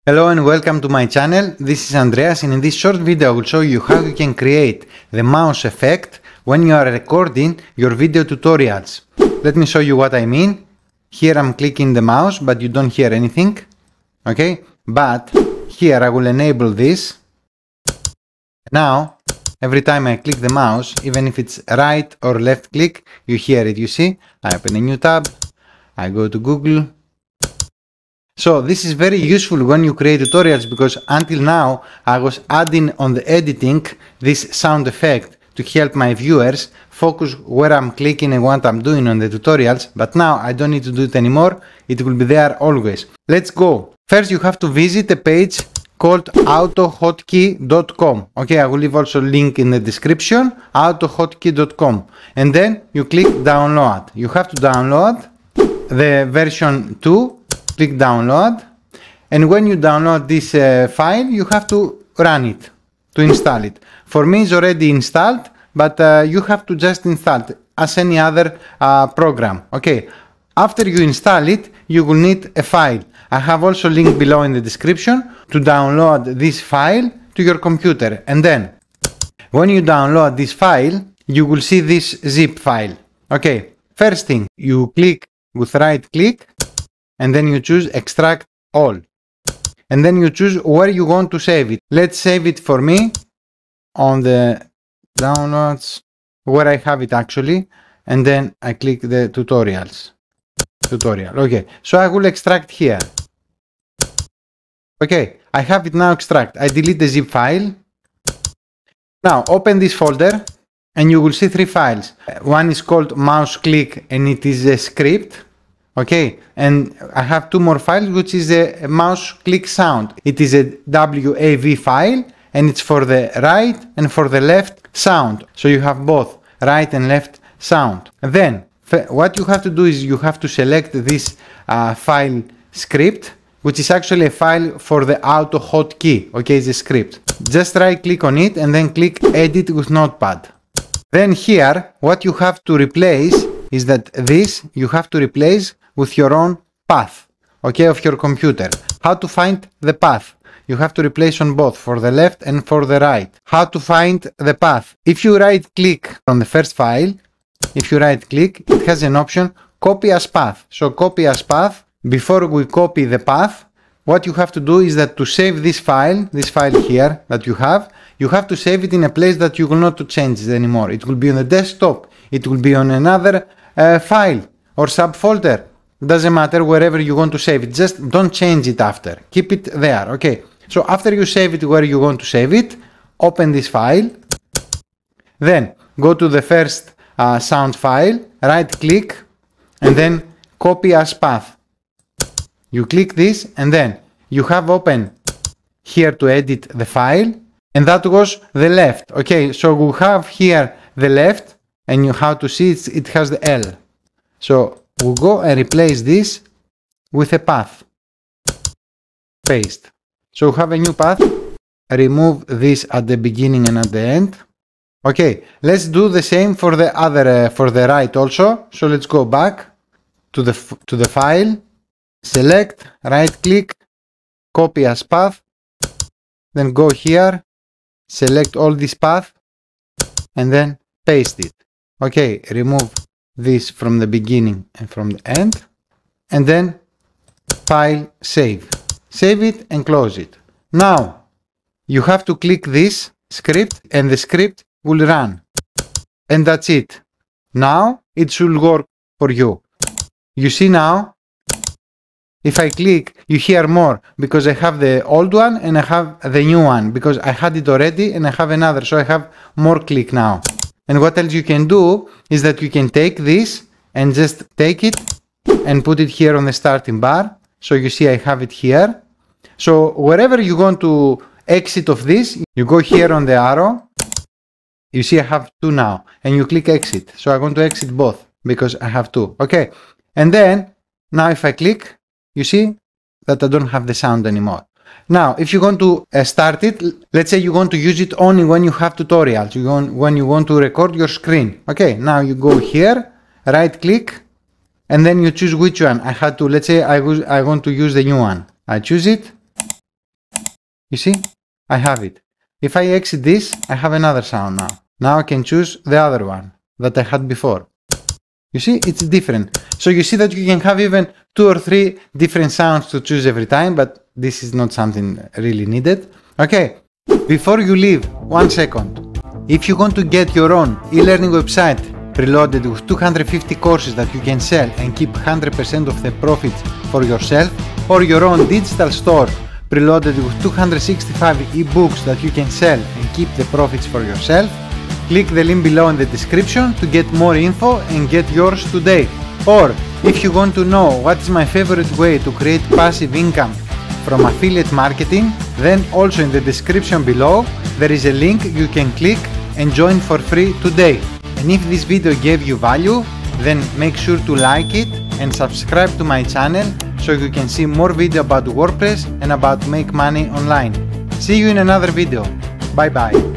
Hello and welcome to my channel. This is Andreas, and in this short video I will show you how you can create the mouse effect when you are recording your video tutorials. Let me show you what I mean. Here I'm clicking the mouse but you don't hear anything. Okay, but here I will enable this. Now every time I click the mouse, even if it's right or left click, you hear it. You see, I open a new tab, I go to Google. So this is very useful when you create tutorials, because until now I was adding on the editing this sound effect to help my viewers focus where I'm clicking and what I'm doing on the tutorials, but now I don't need to do it anymore. It will be there always. Let's go. First you have to visit a page called autohotkey.com. Okay, I will leave also a link in the description, autohotkey.com, and then you click download. You have to download the version 2. Click download, and when you download this file you have to run it to install it. For me it's already installed, but you have to just install it as any other program. Okay, after you install it you will need a file. I have also link below in the description to download this file to your computer, and then when you download this file you will see this zip file. Okay, first thing, you click with right click and then you choose extract all, and then you choose where you want to save it. Let's save it for me on the downloads where I have it actually, and then I click the tutorial. Okay, so I will extract here. Okay, I have it now extract. I delete the zip file. Now open this folder and you will see three files. One is called mouse click and it is a script. Okay, and I have two more files, which is a mouse click sound. It is a WAV file and it's for the right and for the left sound. So you have both right and left sound. Then what you have to do is you have to select this file script, which is actually a file for the autohotkey. Okay, it's a script. Just right click on it and then click edit with notepad. Then here what you have to replace is that this you have to replace with your own path, okay, of your computer. How to find the path? You have to replace on both, for the left and for the right. How to find the path? If you right click on the first file, if you right click, it has an option copy as path. So copy as path. Before we copy the path, what you have to do is that to save this file here that you have to save it in a place that you will not to change it anymore. It will be on the desktop, it will be on another file or subfolder. Doesn't matter, wherever you want to save it, just don't change it after, keep it there. Okay, so after you save it where you want to save it, open this file, then go to the first sound file, right click and then copy as path. You click this and then you have open here to edit the file, and that was the left. Okay, so we have here the left and you have to see it has the L. So we'll go and replace this with a path. Paste. So we have a new path. Remove this at the beginning and at the end. Okay, let's do the same for the other, for the right also. So let's go back to the file, select, right click, copy as path, then go here, select all this path, and then paste it. Okay, remove this from the beginning and from the end, and then file, save it and close it. Now you have to click this script and the script will run, and that's it. Now it should work for you. You see now, if I click you hear more because I have the old one and I have the new one because I had it already and I have another, so I have more click now. And what else you can do is that you can take this and just take it and put it here on the starting bar. So you see I have it here. So wherever you want to exit of this, you go here on the arrow. You see I have two now and you click exit. So I want to exit both because I have two. Okay. And then now if I click, you see that I don't have the sound anymore. Now, if you want to start it, let's say you want to use it only when you have tutorials, when you want to record your screen. Okay, now you go here, right click, and then you choose which one. I had to, let's say I want to use the new one. I choose it, You see? I have it. If I exit this, I have another sound now. Now I can choose the other one that I had before. You see, it's different. So you see that you can have even 2 or 3 different sounds to choose every time, but this is not something really needed. Okay, before you leave, 1 second. If you want to get your own e-learning website preloaded with 250 courses that you can sell and keep 100% of the profits for yourself, or your own digital store preloaded with 265 ebooks that you can sell and keep the profits for yourself, click the link below in the description to get more info and get yours today. Or if you want to know what is my favorite way to create passive income from affiliate marketing, then also in the description below there is a link you can click and join for free today. And if this video gave you value, then make sure to like it and subscribe to my channel so you can see more video about WordPress and about make money online. See you in another video. Bye bye.